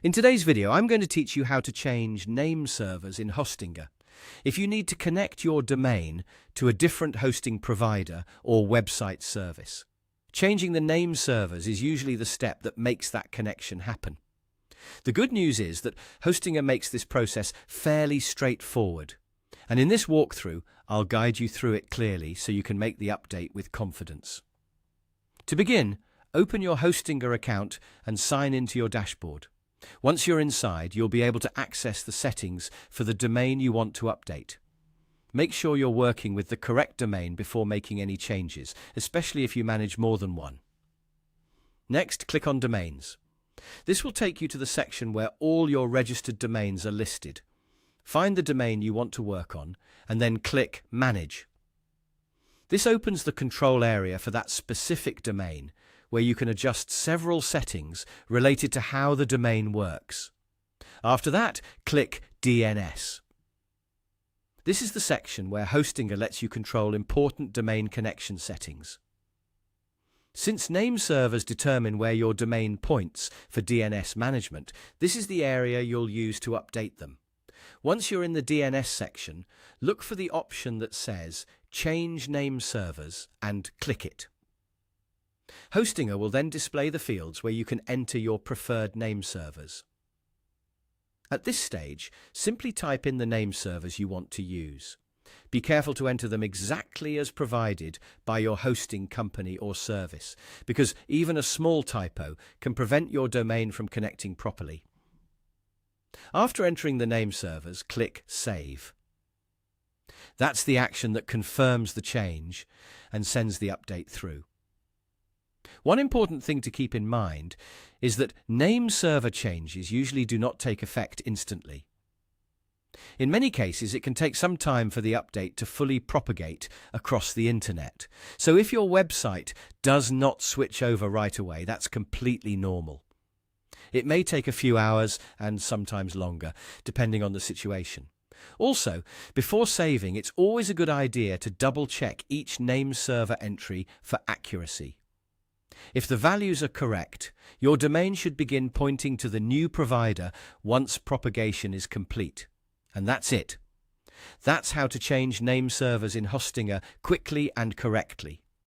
In today's video, I'm going to teach you how to change name servers in Hostinger. If you need to connect your domain to a different hosting provider or website service, changing the name servers is usually the step that makes that connection happen. The good news is that Hostinger makes this process fairly straightforward. And in this walkthrough, I'll guide you through it clearly so you can make the update with confidence. To begin, open your Hostinger account and sign into your dashboard. Once you're inside, you'll be able to access the settings for the domain you want to update. Make sure you're working with the correct domain before making any changes, especially if you manage more than one. Next, click on Domains. This will take you to the section where all your registered domains are listed. Find the domain you want to work on, and then click Manage. This opens the control area for that specific domain, where you can adjust several settings related to how the domain works. After that, click DNS. This is the section where Hostinger lets you control important domain connection settings. Since name servers determine where your domain points for DNS management, this is the area you'll use to update them. Once you're in the DNS section, look for the option that says Change Name Servers and click it. Hostinger will then display the fields where you can enter your preferred name servers. At this stage, simply type in the name servers you want to use. Be careful to enter them exactly as provided by your hosting company or service, because even a small typo can prevent your domain from connecting properly. After entering the name servers, click Save. That's the action that confirms the change and sends the update through. One important thing to keep in mind is that name server changes usually do not take effect instantly. In many cases, it can take some time for the update to fully propagate across the internet. So if your website does not switch over right away, that's completely normal. It may take a few hours and sometimes longer, depending on the situation. Also, before saving, it's always a good idea to double-check each name server entry for accuracy. If the values are correct, your domain should begin pointing to the new provider once propagation is complete. And that's it. That's how to change name servers in Hostinger quickly and correctly.